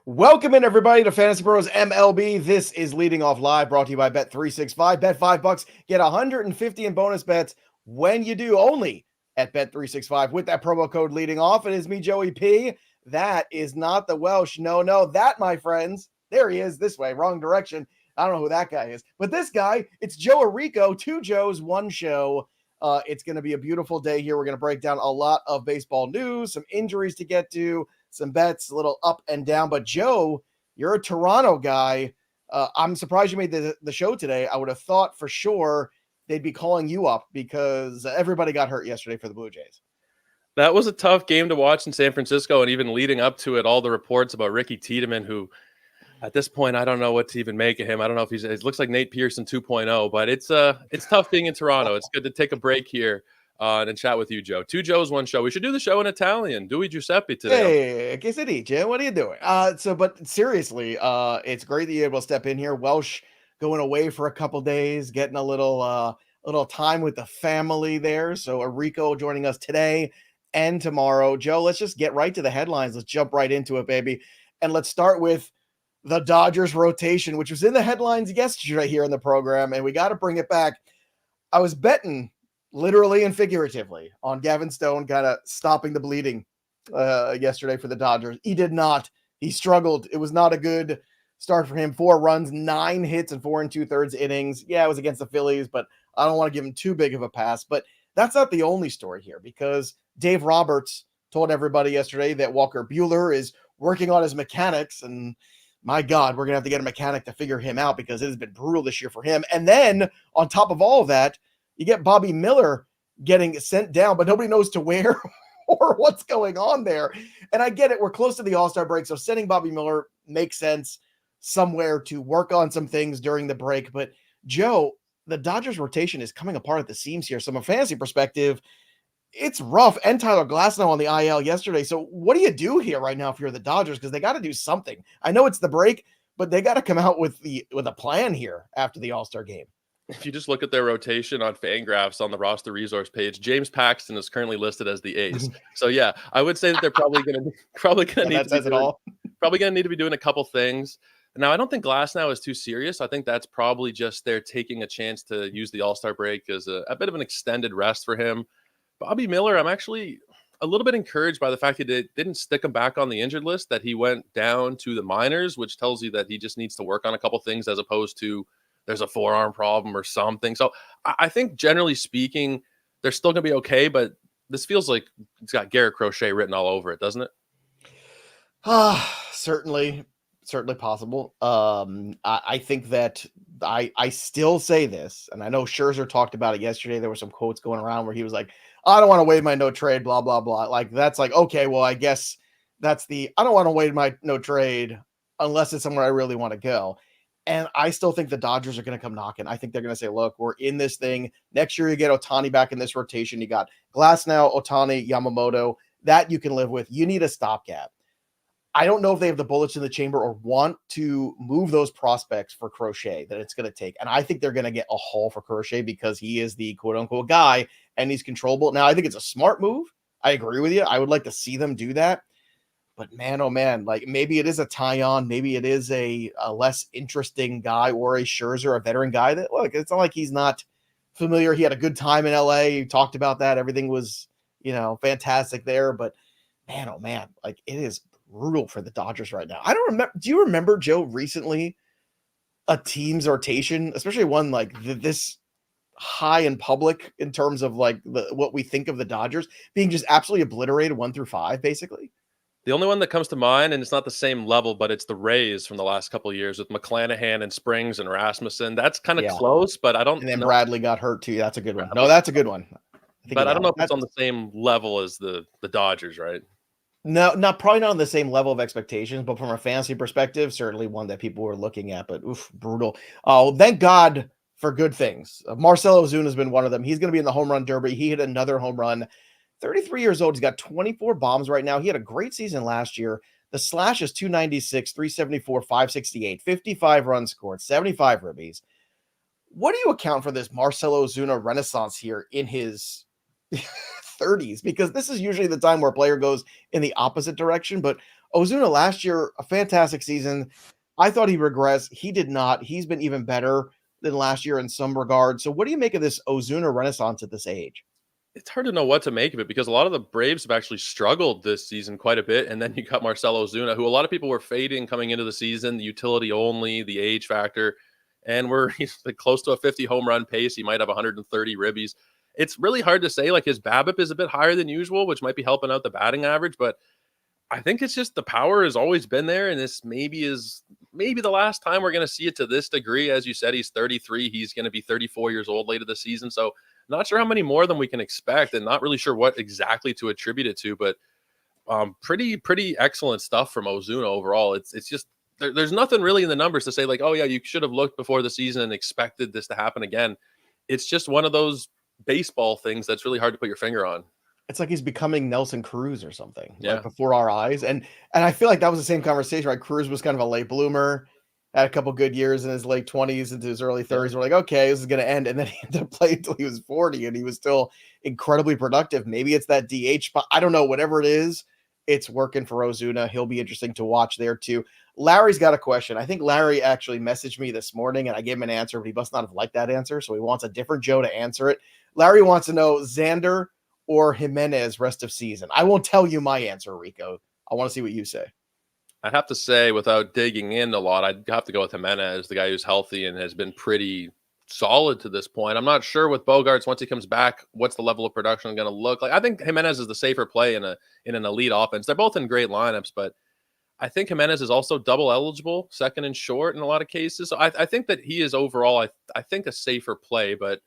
Welcome in, everybody, to FantasyPros MLB. This is Leading Off Live, brought to you by Bet365. Bet $5, get 150 in bonus bets when you do, only at Bet365 with that promo code Leading Off. It is me, Joey P. That is not the Welsh. No, that, my friends, there he is, this way, wrong direction. I don't know who that guy is, but this guy, it's Joe Arrico, two Joes, one show. It's going to be a beautiful day here. We're going to break down a lot of baseball news, some injuries to get to, some bets, a little up and down. But Joe, you're a Toronto guy. I'm surprised you made the show today. I would have thought for sure they'd be calling you up because everybody got hurt yesterday for the Blue Jays. That was a tough game to watch in San Francisco, and even leading up to it, all the reports about Ricky Tiedemann, who at this point, I don't know what to even make of him. I don't know if it looks like Nate Pearson 2.0, but it's tough being in Toronto. It's good to take a break here and chat with you, Joe. Two Joes, one show. We should do the show in Italian. Due Giuseppe today. Hey, che si dice? What are you doing? But seriously, it's great that you're able to step in here. Welsh going away for a couple days, getting a little time with the family there. So Arrico joining us today and tomorrow. Joe, let's just get right to the headlines. Let's jump right into it, baby. And let's start with the Dodgers rotation, which was in the headlines yesterday here in the program, and we got to bring it back. I was betting literally and figuratively on Gavin Stone kind of stopping the bleeding yesterday for the Dodgers. He did not. He struggled. It was not a good start for him. 4 runs, 9 hits, and 4 2/3 innings. Yeah, it was against the Phillies, but I don't want to give him too big of a pass. But that's not the only story here, because Dave Roberts told everybody yesterday that Walker Buehler is working on his mechanics, and my God, we're going to have to get a mechanic to figure him out because it has been brutal this year for him. And then on top of all of that, you get Bobby Miller getting sent down, but nobody knows to where or what's going on there. And I get it. We're close to the All-Star break, so sending Bobby Miller makes sense somewhere to work on some things during the break. But Joe, the Dodgers rotation is coming apart at the seams here. So from a fantasy perspective, it's rough. And Tyler Glasnow on the IL yesterday. So what do you do here right now if you're the Dodgers? Because they got to do something. I know it's the break, but they got to come out with a plan here after the All-Star game. If you just look at their rotation on FanGraphs on the roster resource page, James Paxton is currently listed as the ace. So yeah, I would say that they're probably going to need to be doing a couple things. Now, I don't think Glasnow is too serious. I think that's probably just they're taking a chance to use the All-Star break as a bit of an extended rest for him. Bobby Miller, I'm actually a little bit encouraged by the fact that they didn't stick him back on the injured list, that he went down to the minors, which tells you that he just needs to work on a couple things as opposed to there's a forearm problem or something. So I think generally speaking, they're still going to be okay, but this feels like it's got Garrett Crochet written all over it, doesn't it? Certainly possible. I think that I still say this, and I know Scherzer talked about it yesterday. There were some quotes going around where he was like, I don't want to waive my no trade, blah, blah, blah. Like, that's like, okay, well, I guess that's I don't want to waive my no trade unless it's somewhere I really want to go. And I still think the Dodgers are going to come knocking. I think they're going to say, look, we're in this thing. Next year, you get Ohtani back in this rotation. You got Glasnow, Ohtani, Yamamoto. That you can live with. You need a stopgap. I don't know if they have the bullets in the chamber or want to move those prospects for Crochet that it's going to take. And I think they're going to get a haul for Crochet because he is the quote-unquote guy and he's controllable. Now, I think it's a smart move. I agree with you. I would like to see them do that. But man, oh man, like maybe it is a Tyon, maybe it is a less interesting guy or a Scherzer, a veteran guy that, look, it's not like he's not familiar. He had a good time in LA. He talked about that. Everything was, fantastic there. But man, oh man, like it is brutal for the Dodgers right now. I don't remember. Do you remember, Joe, recently a team's rotation, especially one like this high in public in terms of like what we think of the Dodgers being just absolutely obliterated 1 through 5, basically? The only one that comes to mind, and it's not the same level, but it's the Rays from the last couple of years with McClanahan and Springs and Rasmussen. That's kind of close, but I don't. And then Bradley got hurt too. That's a good one. No, that's a good one. But I don't know if it's on the same level as the Dodgers, right? No, probably not on the same level of expectations, but from a fantasy perspective, certainly one that people were looking at. But oof, brutal. Oh, thank God for good things. Marcel Ozuna has been one of them. He's going to be in the home run derby. He hit another home run. 33 years old. He's got 24 bombs right now. He had a great season last year. The slash is 296, 374, 568, 55 runs scored, 75 ribbies. What do you account for this Marcel Ozuna renaissance here in his 30s? Because this is usually the time where a player goes in the opposite direction. But Ozuna last year, a fantastic season. I thought he regressed. He did not. He's been even better than last year in some regard. So what do you make of this Ozuna renaissance at this age? It's hard to know what to make of it because a lot of the Braves have actually struggled this season quite a bit. And then you got Marcel Ozuna, who a lot of people were fading coming into the season, the utility only, the age factor. And he's like close to a 50 home run pace. He might have 130 ribbies. It's really hard to say. Like his BABIP is a bit higher than usual, which might be helping out the batting average. But I think it's just the power has always been there. And this maybe the last time we're going to see it to this degree. As you said, he's 33. He's going to be 34 years old later this season. So not sure how many more than we can expect, and not really sure what exactly to attribute it to, but pretty excellent stuff from Ozuna overall. It's just there's nothing really in the numbers to say like, oh yeah, you should have looked before the season and expected this to happen again. It's just one of those baseball things that's really hard to put your finger on. It's like he's becoming Nelson Cruz or something, Yeah. like before our eyes. And I feel like that was the same conversation, right? Cruz was kind of a late bloomer, had a couple good years in his late 20s into his early 30s. Yeah. We're like, okay, this is going to end. And then he ended up playing until he was 40 and he was still incredibly productive. Maybe it's that DH spot. I don't know. Whatever it is, it's working for Ozuna. He'll be interesting to watch there too. Larry's got a question. I think Larry actually messaged me this morning and I gave him an answer, but he must not have liked that answer. So he wants a different Joe to answer it. Larry wants to know Xander or Jimenez rest of season. I won't tell you my answer, Rico. I want to see what you say. I'd have to say, without digging in a lot, I'd have to go with Jimenez, the guy who's healthy and has been pretty solid to this point. I'm not sure with Bogarts once he comes back, what's the level of production going to look like. I think Jimenez is the safer play in an elite offense. They're both in great lineups, but I think Jimenez is also double eligible, second and short in a lot of cases. So I think that he is overall, I think, a safer play. But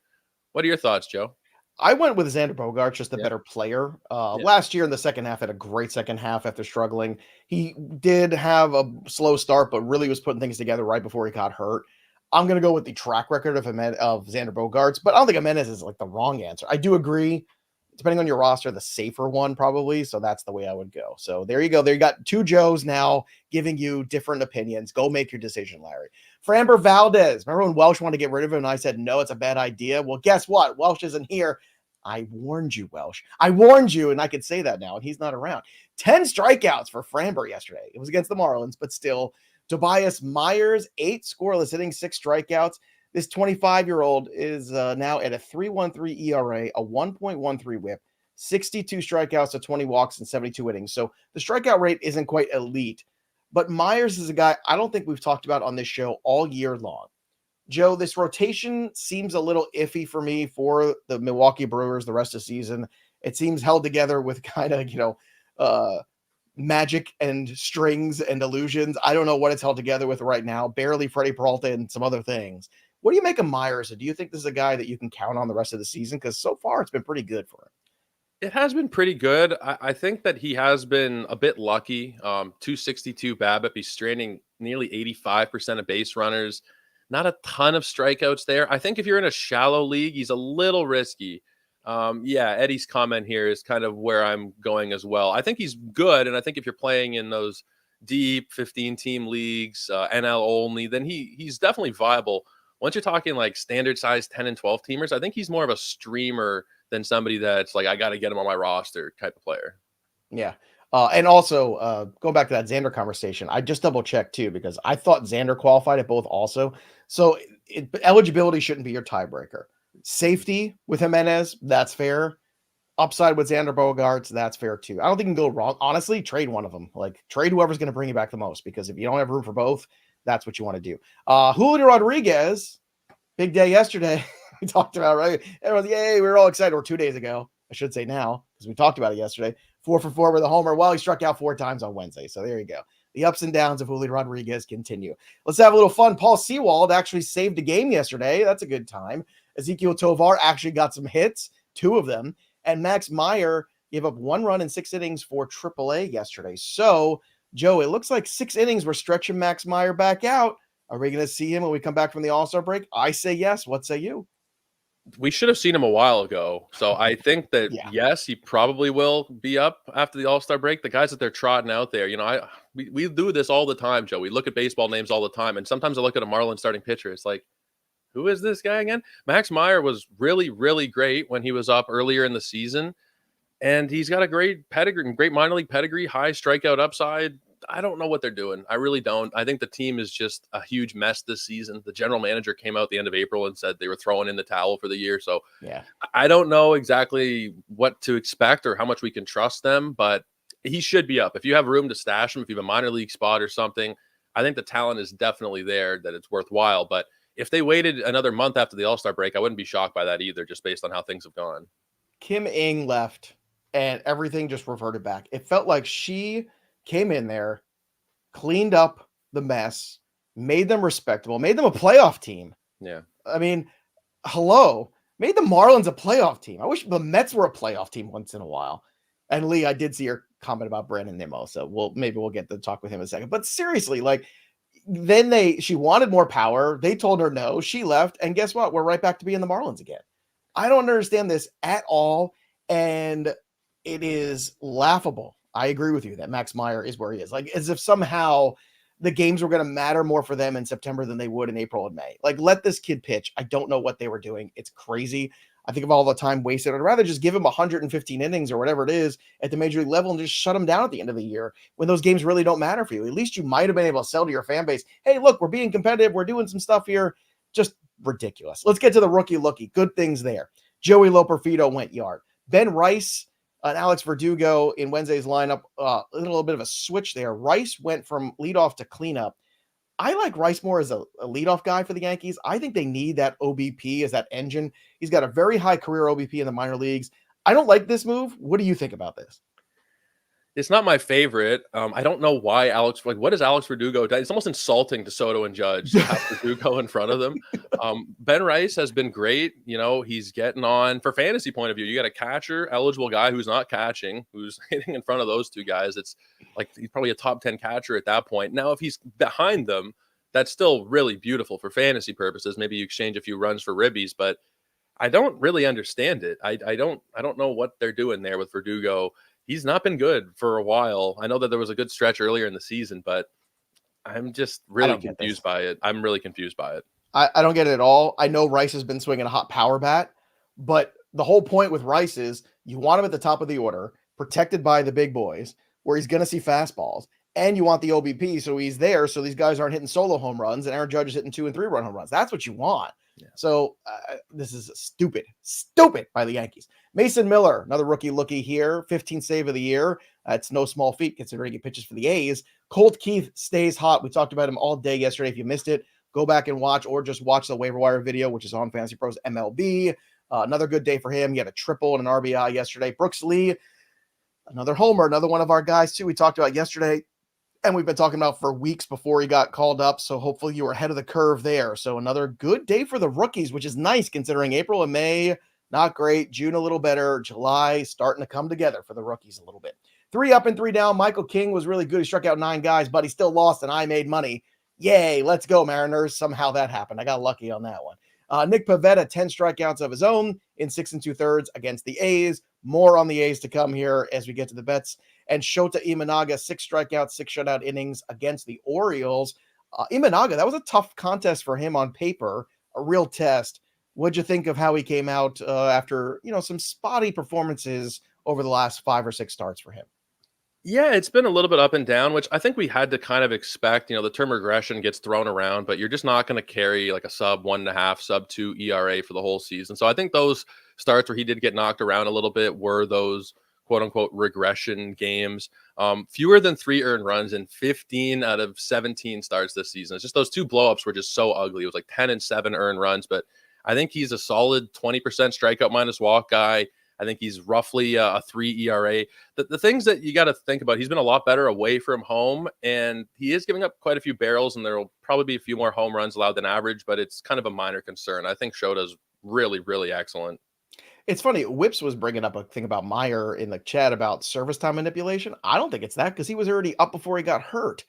what are your thoughts, Joe? I went with Xander Bogaerts, just a Yeah. better player. Yeah. Last year in the second half, had a great second half after struggling. He did have a slow start, but really was putting things together right before he got hurt. I'm going to go with the track record of Xander Bogaerts, but I don't think Jimenez is like the wrong answer. I do agree, depending on your roster, the safer one probably. So that's the way I would go. So there you go. There you got two Joes now giving you different opinions. Go make your decision, Larry. Framber Valdez. Remember when Welsh wanted to get rid of him and I said, no, it's a bad idea. Well, guess what? Welsh isn't here. I warned you, Welsh. I warned you, and I could say that now, and he's not around. 10 strikeouts for Framber yesterday. It was against the Marlins, but still. Tobias Myers, 8 scoreless innings, 6 strikeouts. This 25-year-old is now at a 3.13 ERA, a 1.13 whip, 62 strikeouts to 20 walks and 72 innings. So the strikeout rate isn't quite elite, but Myers is a guy I don't think we've talked about on this show all year long. Joe, this rotation seems a little iffy for me for the Milwaukee Brewers the rest of the season. It seems held together with kind of, magic and strings and illusions. I don't know what it's held together with right now. Barely Freddie Peralta and some other things. What do you make of Myers? Do you think this is a guy that you can count on the rest of the season? Because so far it's been pretty good for him. It has been pretty good. I think that he has been a bit lucky. 262 BABIP. He's straining nearly 85% of base runners. Not a ton of strikeouts there. I think if you're in a shallow league, he's a little risky. Eddie's comment here is kind of where I'm going as well. I think he's good, and I think if you're playing in those deep 15-team leagues, NL only, then he's definitely viable. Once you're talking like standard size 10 and 12 teamers, I think he's more of a streamer than somebody that's like, I got to get him on my roster type of player. Yeah. And also, go back to that Xander conversation. I just double checked too, because I thought Xander qualified at both also. So eligibility shouldn't be your tiebreaker. Safety with Jimenez, that's fair. Upside with Xander Bogaerts, that's fair too. I don't think you can go wrong. Honestly, trade one of them. Like trade whoever's going to bring you back the most, because if you don't have room for both, that's what you want to do. Julio Rodriguez, big day yesterday. We talked about, right? Everyone's, yay, we were all excited. Or 2 days ago, I should say now, because we talked about it yesterday. 4 for 4 with a homer. Well, he struck out 4 times on Wednesday. So there you go. The ups and downs of Julio Rodriguez continue. Let's have a little fun. Paul Sewald actually saved a game yesterday. That's a good time. Ezekiel Tovar actually got some hits, 2 of them. And Max Meyer gave up 1 run in 6 innings for AAA yesterday. So, Joe, it looks like 6 innings we're stretching Max Meyer back out. Are we going to see him when we come back from the All-Star break? I say yes. What say you? We should have seen him a while ago. So I think that, yes, he probably will be up after the All-Star break. The guys that they're trotting out there, we do this all the time, Joe. We look at baseball names all the time. And sometimes I look at a Marlins starting pitcher. It's like, who is this guy again? Max Meyer was really, really great when he was up earlier in the season. And he's got a great pedigree, great minor league pedigree, high strikeout upside. I don't know what they're doing. I really don't. I think the team is just a huge mess this season. The general manager came out at the end of April and said they were throwing in the towel for the year. So Yeah. I don't know exactly what to expect or how much we can trust them, but he should be up. If you have room to stash him, if you have a minor league spot or something, I think the talent is definitely there, that it's worthwhile. But if they waited another month after the All-Star break, I wouldn't be shocked by that either, just based on how things have gone. Kim Ng left and everything just reverted back. It felt like she came in there, cleaned up the mess, made them respectable, made them a playoff team. Yeah. I mean, hello, made the Marlins a playoff team. I wish the Mets were a playoff team once in a while. And Lee, I did see your comment about Brandon Nimmo, so we'll get to talk with him in a second. But seriously, like then she wanted more power. They told her no. She left, and guess what? We're right back to being the Marlins again. I don't understand this at all, and it is laughable. I agree with you that Max Meyer is where he is. Like as if somehow the games were going to matter more for them in September than they would in April and May. Like let this kid pitch. I don't know what they were doing. It's crazy. I think of all the time wasted. I'd rather just give him 115 innings or whatever it is at the major league level and just shut him down at the end of the year when those games really don't matter for you. At least you might have been able to sell to your fan base, hey, look, we're being competitive. We're doing some stuff here. Just ridiculous. Let's get to the rookie lookie. Good things there. Joey Loperfido went yard. Ben Rice and Alex Verdugo in Wednesday's lineup, a little bit of a switch there. Rice went from leadoff to cleanup. I like Rice more as a leadoff guy for the Yankees. I think they need that OBP as that engine. He's got a very high career OBP in the minor leagues. I don't like this move. What do you think about this? It's not my favorite. I don't know why what is Alex Verdugo? It's almost insulting to Soto and Judge to have Verdugo in front of them. Ben Rice has been great. You know, he's getting on for fantasy point of view. You got a catcher eligible guy who's not catching, who's hitting in front of those two guys. It's like he's probably a top 10 catcher at that point. Now, if he's behind them, that's still really beautiful for fantasy purposes. Maybe you exchange a few runs for ribbies, but I don't really understand it. I don't know what they're doing there with Verdugo. He's not been good for a while. I know that there was a good stretch earlier in the season, but I'm just really confused by it. I'm really confused by it. I don't get it at all. I know Rice has been swinging a hot power bat, but the whole point with Rice is you want him at the top of the order, protected by the big boys, where he's going to see fastballs, and you want the OBP so he's there so these guys aren't hitting solo home runs and Aaron Judge is hitting 2 and 3 run home runs. That's what you want. Yeah. So this is stupid by the Yankees. Mason Miller, another rookie lookie here, 15th save of the year. That's no small feat considering he pitches for the A's. Colt Keith stays hot. We talked about him all day yesterday. If you missed it, go back and watch or just watch the waiver wire video, which is on FantasyPros MLB. Another good day for him. He had a triple and an RBI yesterday. Brooks Lee, another homer, another one of our guys too we talked about yesterday. And we've been talking about for weeks before he got called up. So hopefully you were ahead of the curve there. So another good day for the rookies, which is nice considering April and May, not great. June, a little better. July, starting to come together for the rookies a little bit. 3 up and 3 down. Michael King was really good. He struck out 9 guys, but he still lost and I made money. Yay. Let's go, Mariners. Somehow that happened. I got lucky on that one. Nick Pivetta, 10 strikeouts of his own in 6 2/3 against the A's. More on the A's to come here as we get to the bets. And Shota Imanaga, 6 strikeouts, 6 shutout innings against the Orioles. Imanaga, that was a tough contest for him on paper, a real test. What'd you think of how he came out after, some spotty performances over the last 5 or 6 starts for him? Yeah, it's been a little bit up and down, which I think we had to kind of expect. The term regression gets thrown around, but you're just not going to carry like a sub 1.5, sub 2 ERA for the whole season. So I think those starts where he did get knocked around a little bit were those quote unquote regression games. Fewer than 3 earned runs in 15 out of 17 starts this season. It's just those 2 blowups were just so ugly. It was like 10 and 7 earned runs, but I think he's a solid 20% strikeout minus walk guy. I think he's roughly a 3 ERA. The things that you got to think about, he's been a lot better away from home, and he is giving up quite a few barrels, and there will probably be a few more home runs allowed than average, but it's kind of a minor concern. I think Shota's really, really excellent. It's funny. Whips was bringing up a thing about Meyer in the chat about service time manipulation. I don't think it's that because he was already up before he got hurt.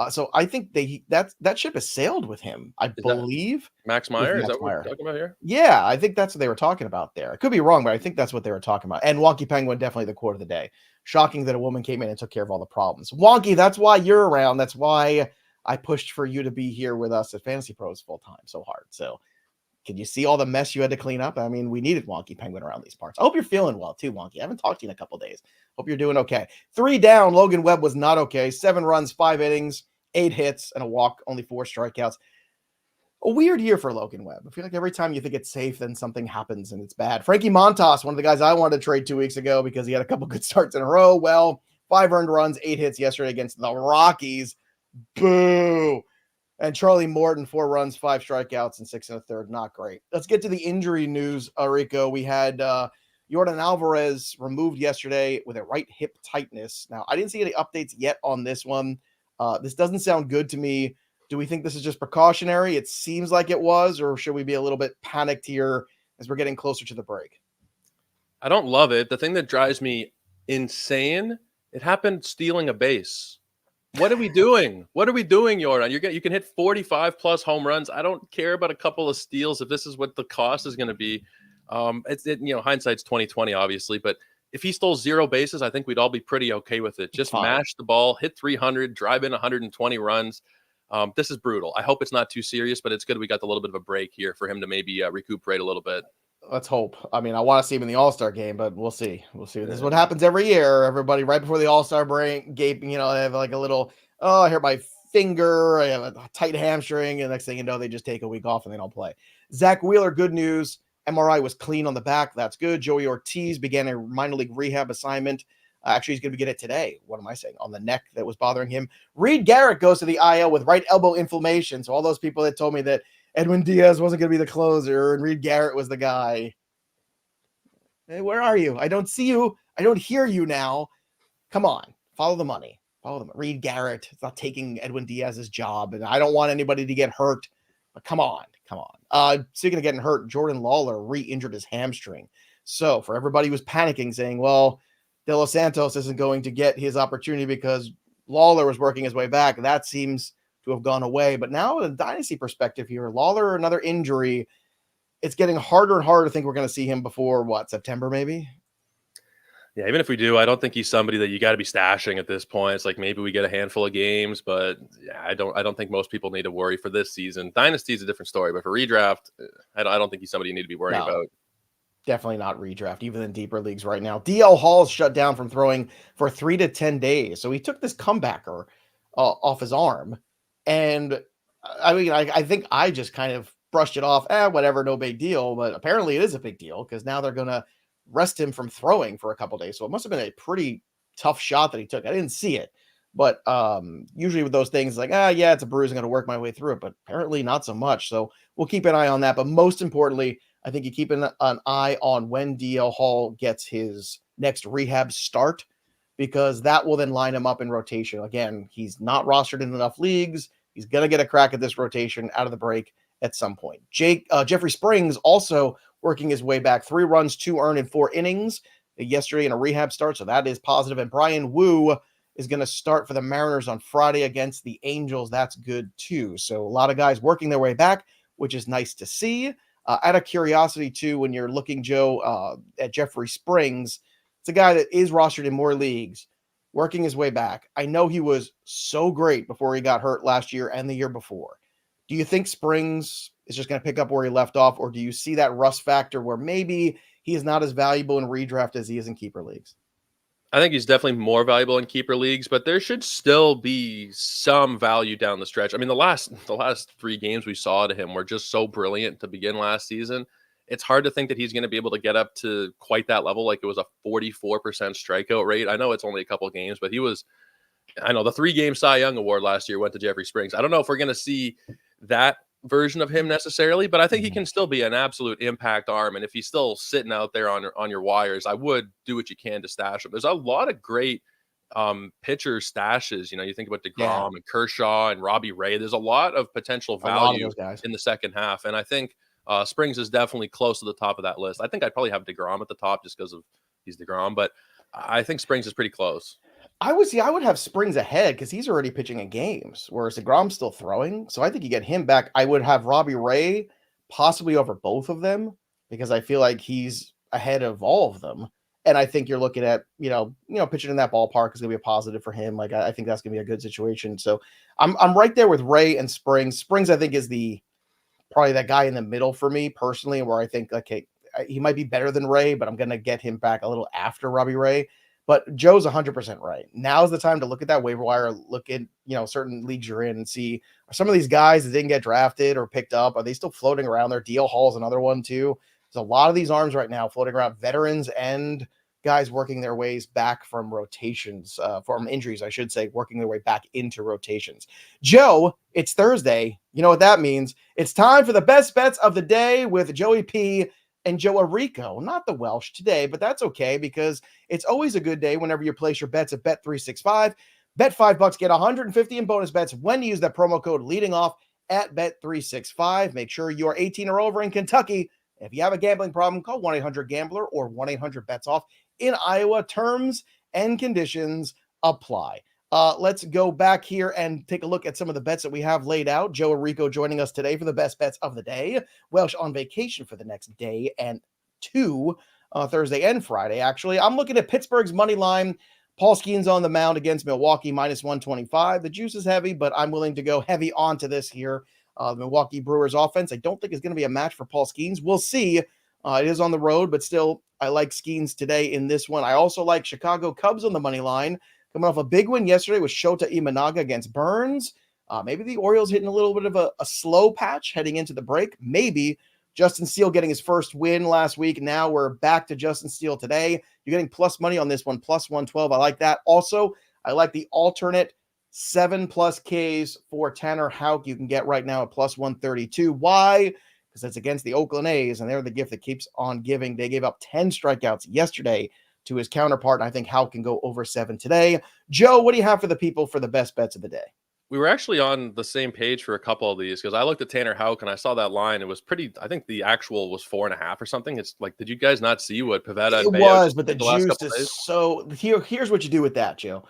So I think that ship has sailed with him. I believe Max Meyer. Is that what we're talking about here? Yeah, I think that's what they were talking about there. I could be wrong, but I think that's what they were talking about. And Wonky Penguin, definitely the quote of the day. Shocking that a woman came in and took care of all the problems. Wonky, that's why you're around. That's why I pushed for you to be here with us at Fantasy Pros full time so hard. So Can you see all the mess you had to clean up? I mean, we needed Wonky Penguin around these parts. I hope you're feeling well too, Wonky. I haven't talked to you in a couple days. Hope you're doing okay. 3 down. Logan Webb was not okay. 7 runs, 5 innings, 8 hits, and a walk, only 4 strikeouts. A weird year for Logan Webb. I feel like every time you think it's safe, then something happens and it's bad. Frankie Montas, one of the guys I wanted to trade 2 weeks ago because he had a couple good starts in a row. Well, 5 earned runs, 8 hits yesterday against the Rockies. Boo. And Charlie Morton, 4 runs, 5 strikeouts, and 6 1/3. Not great. Let's get to the injury news, Rico. We had Yordan Alvarez removed yesterday with a right hip tightness. Now, I didn't see any updates yet on this one. This doesn't sound good to me. Do we think this is just precautionary? It seems like it was, or should we be a little bit panicked here as we're getting closer to the break? I don't love it. The thing that drives me insane, it happened stealing a base. What are we doing? What are we doing, Jordan? You can hit 45 plus home runs. I don't care about a couple of steals if this is what the cost is going to be. Hindsight's 2020, obviously, but if he stole 0 bases, I think we'd all be pretty okay with it. Just mash the ball, hit 300, drive in 120 runs. This is brutal. I hope it's not too serious, but it's good we got a little bit of a break here for him to maybe recuperate a little bit. Let's hope. I mean, I want to see him in the All-Star game, but we'll see. We'll see. This is what happens every year. Everybody right before the All-Star break, gaping, they have like a little, I hurt my finger, I have a tight hamstring, and next thing you know, they just take a week off and they don't play. Zach Wheeler, good news. MRI was clean on the back. That's good. Joey Ortiz began a minor league rehab assignment. Actually, he's going to get it today. What am I saying? On the neck that was bothering him. Reed Garrett goes to the IL with right elbow inflammation. So all those people that told me that Edwin Diaz wasn't going to be the closer and Reed Garrett was the guy. Hey, where are you? I don't see you. I don't hear you now. Come on. Follow the money. Reed Garrett is not taking Edwin Diaz's job, and I don't want anybody to get hurt. But come on. Speaking of getting hurt, Jordan Lawler re-injured his hamstring. So for everybody who was panicking, saying, well, De Los Santos isn't going to get his opportunity because Lawler was working his way back, that seems to have gone away. But now, in a dynasty perspective here, Lawler, another injury, it's getting harder and harder to think we're going to see him before, September maybe? Yeah, even if we do, I don't think he's somebody that you got to be stashing at this point. It's like maybe we get a handful of games, but yeah, I don't think most people need to worry for this season. Dynasty is a different story, but for redraft, I don't think he's somebody you need to be worrying about. Definitely not redraft, even in deeper leagues right now. DL Hall's shut down from throwing for 3 to 10 days. So he took this comebacker off his arm. And I mean, I think I just kind of brushed it off. Whatever, no big deal. But apparently it is a big deal because now they're going to rest him from throwing for a couple days. So it must have been a pretty tough shot that he took. I didn't see it. But usually with those things, like, it's a bruise. I'm going to work my way through it. But apparently not so much. So we'll keep an eye on that. But most importantly, I think you keep an eye on when DL Hall gets his next rehab start, because that will then line him up in rotation. Again, he's not rostered in enough leagues. He's going to get a crack at this rotation out of the break at some point. Jeffrey Springs also working his way back. 3 runs, 2 earned in 4 innings yesterday in a rehab start, so that is positive. And Brian Wu is going to start for the Mariners on Friday against the Angels. That's good too. So a lot of guys working their way back, which is nice to see. Out of curiosity, too, when you're looking, Joe, at Jeffrey Springs, it's a guy that is rostered in more leagues, working his way back. I know he was so great before he got hurt last year and the year before. Do you think Springs is just going to pick up where he left off, or do you see that rust factor where maybe he is not as valuable in redraft as he is in keeper leagues? I think he's definitely more valuable in keeper leagues, but there should still be some value down the stretch. I mean, the last 3 games we saw to him were just so brilliant to begin last season. It's hard to think that he's going to be able to get up to quite that level. Like, it was a 44% strikeout rate. I know it's only a couple of games, but the 3-game Cy Young Award last year went to Jeffrey Springs. I don't know if we're going to see that version of him necessarily, but I think he can still be an absolute impact arm. And if he's still sitting out there on your wires, I would do what you can to stash him. There's a lot of great pitcher stashes. You think about DeGrom and Kershaw and Robbie Ray. There's a lot of potential value in the second half. And I think Springs is definitely close to the top of that list. I think I'd probably have DeGrom at the top just because he's DeGrom, but I think Springs is pretty close. I would have Springs ahead because he's already pitching in games, whereas DeGrom's still throwing. So I think you get him back. I would have Robbie Ray possibly over both of them because I feel like he's ahead of all of them. And I think you're looking at, pitching in that ballpark is going to be a positive for him. Like, I think that's going to be a good situation. So I'm right there with Ray and Springs. Springs, I think, is the probably that guy in the middle for me personally, where I think, okay, he might be better than Ray, but I'm going to get him back a little after Robbie Ray. But Joe's 100% right. Now's the time to look at that waiver wire, look at, certain leagues you're in and see, are some of these guys that didn't get drafted or picked up, are they still floating around there? DL Hall's another one too. There's a lot of these arms right now floating around, veterans and guys working their ways back from rotations, from injuries, I should say, working their way back into rotations. Joe, it's Thursday. You know what that means. It's time for the best bets of the day with Joey P and Joe Arico, not the Welsh today, but that's okay because it's always a good day whenever you place your bets at bet365. Bet $5, get 150 in bonus bets when you use that promo code leading off at bet365. Make sure you are 18 or over in Kentucky. If you have a gambling problem, call 1-800-GAMBLER or 1-800-BETS-OFF. In Iowa, terms and conditions apply. Let's go back here and take a look at some of the bets that we have laid out. Joe Arico joining us today for the best bets of the day. Welsh on vacation for the next day and two, Thursday and Friday, actually. I'm looking at Pittsburgh's money line. Paul Skeens on the mound against Milwaukee, -125. The juice is heavy, but I'm willing to go heavy onto this here. The Milwaukee Brewers offense, I don't think is going to be a match for Paul Skeens. We'll see. It is on the road, but still, I like Skeens today in this one. I also like Chicago Cubs on the money line. Coming off a big win yesterday with Shota Imanaga against Burns. Maybe the Orioles hitting a little bit of a slow patch heading into the break. Maybe Justin Steele getting his first win last week. Now we're back to Justin Steele today. You're getting plus money on this one, +112. I like that. Also, I like the alternate 7+ Ks for Tanner Houck you can get right now at +132. Why? Because it's against the Oakland A's, and they're the gift that keeps on giving. They gave up 10 strikeouts yesterday to his counterpart, and I think Houck can go over 7 today. Joe, what do you have for the people for the best bets of the day? We were actually on the same page for a couple of these because I looked at Tanner Houck and I saw that line. It was pretty, I think the actual was 4.5 or something. It's like, did you guys not see what Pivetta and It Bayo was, just but the did the last juice couple is days? so here's what you do with that, Joe.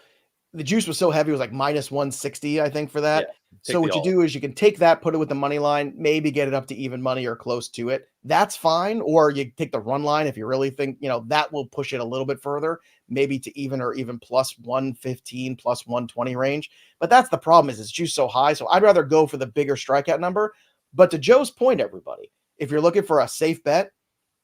The juice was so heavy, it was like -160, I think, for Yeah, that. take So the what you all. do is you can take that, put it with the money line, maybe get it up to even money or close to it. That's fine. Or you take the run line if you really think, that will push it a little bit further, maybe to even or even +115, +120 range. But that's the problem is it's juice so high. So I'd rather go for the bigger strikeout number. But to Joe's point, everybody, if you're looking for a safe bet,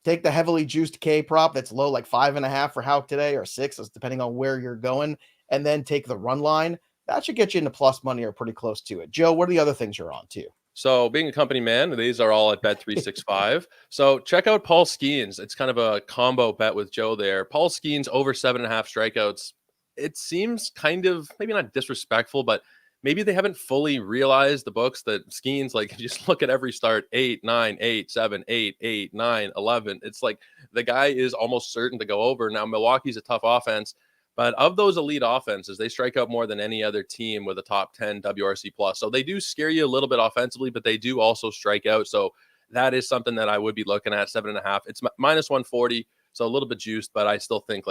take the heavily juiced K prop that's low, like 5.5 for Houck today, or 6, depending on where you're going, and then take the run line. That should get you into plus money or pretty close to it. Joe, what are the other things you're on too? So being a company man, these are all at Bet365. So check out Paul Skeens. It's kind of a combo bet with Joe there. Paul Skeens over 7.5 strikeouts. It seems kind of maybe not disrespectful, but maybe they haven't fully realized the books that Skeens, like just look at every start 8, 9, 8, 7, 8, 8, 9, 11. It's like the guy is almost certain to go over. Now, Milwaukee's a tough offense. But of those elite offenses, they strike out more than any other team with a top 10 WRC plus. So they do scare you a little bit offensively, but they do also strike out. So that is something that I would be looking at 7.5. It's -140, so a little bit juiced, but I still think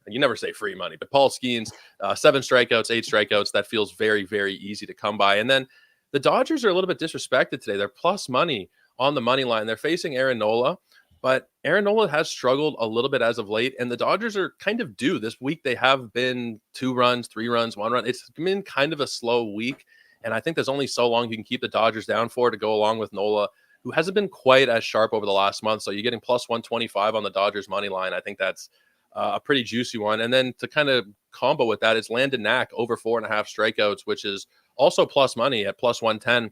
you never say free money. But Paul Skeens, 7 strikeouts, 8 strikeouts, that feels very, very easy to come by. And then the Dodgers are a little bit disrespected today. They're plus money on the money line. They're facing Aaron Nola. But Aaron Nola has struggled a little bit as of late, and the Dodgers are kind of due. This week they have been 2 runs, 3 runs, 1 run. It's been kind of a slow week, and I think there's only so long you can keep the Dodgers down for to go along with Nola, who hasn't been quite as sharp over the last month. So you're getting +125 on the Dodgers money line. I think that's a pretty juicy one. And then to kind of combo with that is Landon Knack over 4.5 strikeouts, which is also plus money at +110.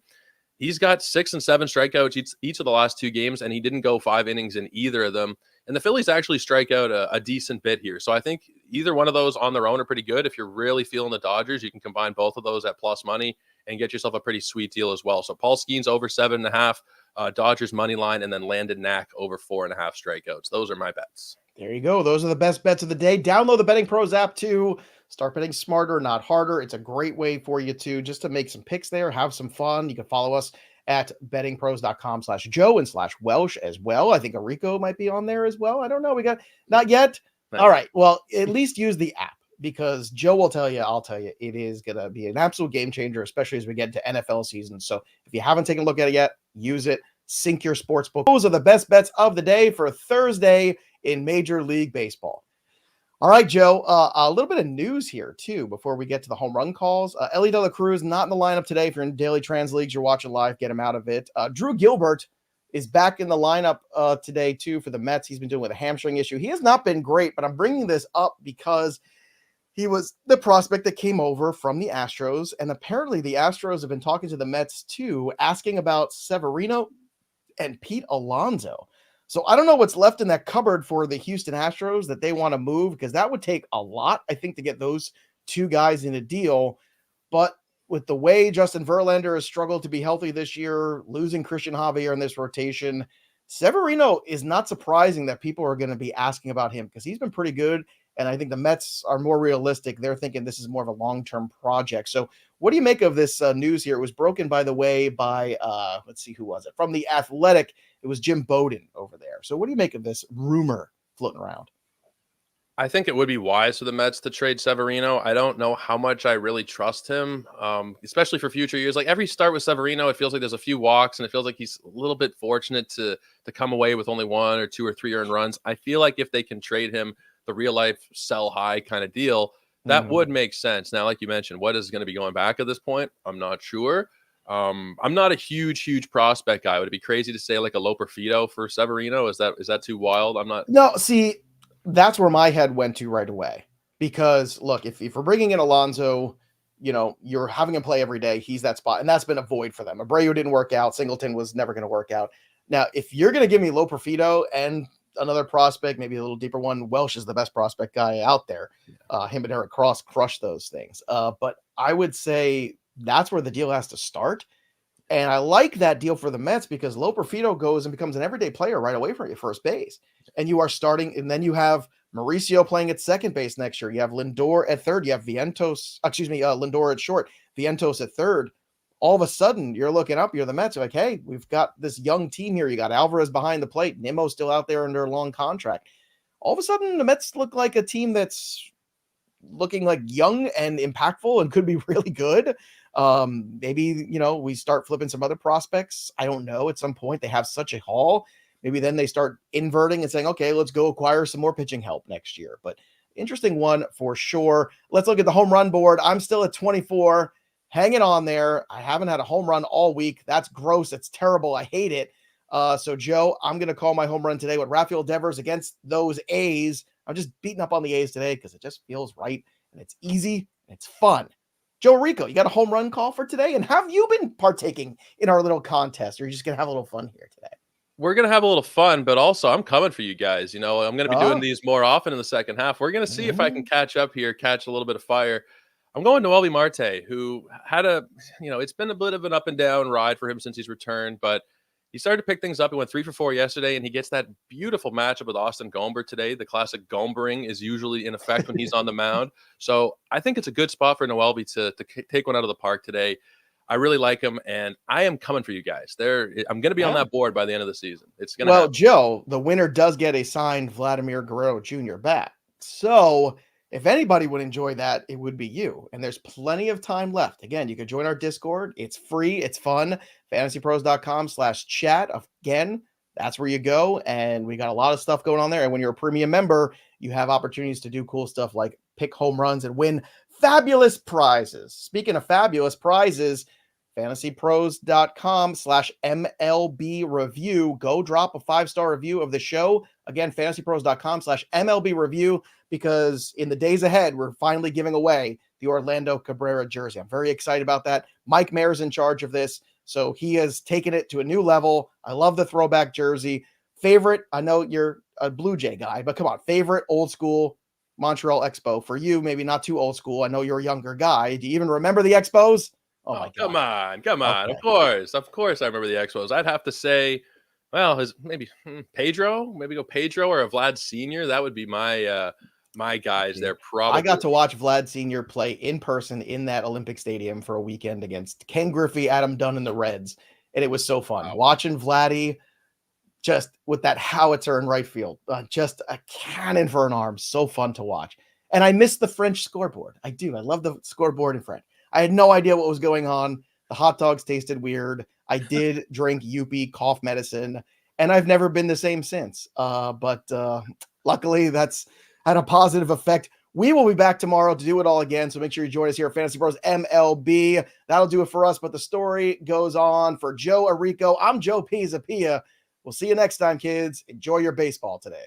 He's got 6 and 7 strikeouts each of the last 2 games, and he didn't go 5 innings in either of them. And the Phillies actually strike out a decent bit here. So I think either one of those on their own are pretty good. If you're really feeling the Dodgers, you can combine both of those at plus money and get yourself a pretty sweet deal as well. So Paul Skeens over 7.5, Dodgers money line, and then Landon Knack over 4.5 strikeouts. Those are my bets. There you go. Those are the best bets of the day. Download the Betting Pros app too. Start betting smarter, not harder. It's a great way for you to just to make some picks there, have some fun. You can follow us at bettingpros.com/Joe and /Welsh as well. I think Arico might be on there as well. I don't know. We got not yet. Nice. All right. Well, at least use the app because Joe will tell you, I'll tell you, it is going to be an absolute game changer, especially as we get into NFL season. So if you haven't taken a look at it yet, use it. Sync your sports book. Those are the best bets of the day for Thursday in Major League Baseball. All right, Joe. A little bit of news here too before we get to the home run calls. Ellie De La Cruz not in the lineup today. If you're in daily trans leagues, you're watching live, get him out of it. Drew Gilbert is back in the lineup today too for the Mets. He's been dealing with a hamstring issue. He has not been great, but I'm bringing this up because he was the prospect that came over from the Astros, and apparently the Astros have been talking to the Mets too, asking about Severino and Pete Alonso. So I don't know what's left in that cupboard for the Houston Astros that they want to move, because that would take a lot, I think, to get those two guys in a deal. But with the way Justin Verlander has struggled to be healthy this year, losing Christian Javier in this rotation, Severino is not surprising that people are going to be asking about him because he's been pretty good. And I think the Mets are more realistic. They're thinking this is more of a long-term project. So what do you make of this news here? It was broken, by the way, by, let's see, who was it? From The Athletic. It was Jim Bowden over there. So what do you make of this rumor floating around? I think it would be wise for the Mets to trade Severino. I don't know how much I really trust him, especially for future years. Like every start with Severino, it feels like there's a few walks, and it feels like he's a little bit fortunate to come away with only 1 or 2 or 3 earned runs. I feel like if they can trade him, the real life sell high kind of deal, that would make sense. Now, like you mentioned, what is going to be going back at this point? I'm not sure. I'm not a huge prospect guy. Would it be crazy to say like a Loperfido for Severino? Is that too wild? I'm not. No, see, that's where my head went to right away. Because look, if we're bringing in Alonso, you're having him play every day. He's that spot, and that's been a void for them. Abreu didn't work out. Singleton was never going to work out. Now, if you're going to give me Loperfido and another prospect, maybe a little deeper one, Welsh is the best prospect guy out there. Him and Eric Cross crushed those things. But I would say that's where the deal has to start. And I like that deal for the Mets because Loperfido goes and becomes an everyday player right away from your first base. And you are starting, and then you have Mauricio playing at second base next year. You have Lindor at third. You have Lindor at short, Vientos at third. All of a sudden, you're looking up, you're the Mets. You're like, hey, we've got this young team here. You got Alvarez behind the plate. Nimmo's still out there under a long contract. All of a sudden, the Mets look like a team that's looking like young and impactful and could be really good. Maybe, we start flipping some other prospects. I don't know. At some point, they have such a haul. Maybe then they start inverting and saying, okay, let's go acquire some more pitching help next year. But interesting one for sure. Let's look at the home run board. I'm still at 24, hanging on there. I haven't had a home run all week. That's gross. It's terrible. I hate it. So, Joe, I'm going to call my home run today with Rafael Devers against those A's. I'm just beating up on the A's today because it just feels right, and it's easy, and it's fun. Joe Rico, you got a home run call for today? And have you been partaking in our little contest, or are you just going to have a little fun here today? We're going to have a little fun, but also I'm coming for you guys. I'm going to be doing these more often in the second half. We're going to see if I can catch up here, catch a little bit of fire. I'm going to Noelvi Marte, who had it's been a bit of an up and down ride for him since he's returned, but he started to pick things up. He went 3 for 4 yesterday, and he gets that beautiful matchup with Austin Gomber today. The classic Gombering is usually in effect when he's on the mound. So I think it's a good spot for Noelvi to take one out of the park today. I really like him, and I am coming for you guys. I'm going to be on that board by the end of the season. It's going to happen. Joe, the winner does get a signed Vladimir Guerrero Jr. bat. So if anybody would enjoy that, it would be you. And there's plenty of time left. Again, you can join our Discord. It's free. It's fun. FantasyPros.com/chat. Again, that's where you go. And we got a lot of stuff going on there. And when you're a premium member, you have opportunities to do cool stuff like pick home runs and win fabulous prizes. Speaking of fabulous prizes, FantasyPros.com/MLB review. Go drop a 5-star review of the show. Again, FantasyPros.com/MLB review, because in the days ahead, we're finally giving away the Orlando Cabrera jersey. I'm very excited about that. Mike Mayer's in charge of this, so he has taken it to a new level. I love the throwback jersey. Favorite, I know you're a Blue Jay guy, but come on, favorite old school Montreal Expo. For you, maybe not too old school. I know you're a younger guy. Do you even remember the Expos? Oh my God. Come on. Okay. Of course I remember the Expos. I'd have to say, well, maybe Pedro, maybe go Pedro or a Vlad Sr. That would be my guys there. Probably. I got to watch Vlad Sr. play in person in that Olympic Stadium for a weekend against Ken Griffey, Adam Dunn, and the Reds. And it was so fun watching Vladdy just with that howitzer in right field, just a cannon for an arm. So fun to watch. And I miss the French scoreboard. I do. I love the scoreboard in French. I had no idea what was going on. The hot dogs tasted weird. I did drink Yuppie cough medicine, and I've never been the same since. But luckily, that's had a positive effect. We will be back tomorrow to do it all again. So make sure you join us here at Fantasy Pros MLB. That'll do it for us. But the story goes on for Joe Arrico. I'm Joe Pizzapia. We'll see you next time, kids. Enjoy your baseball today.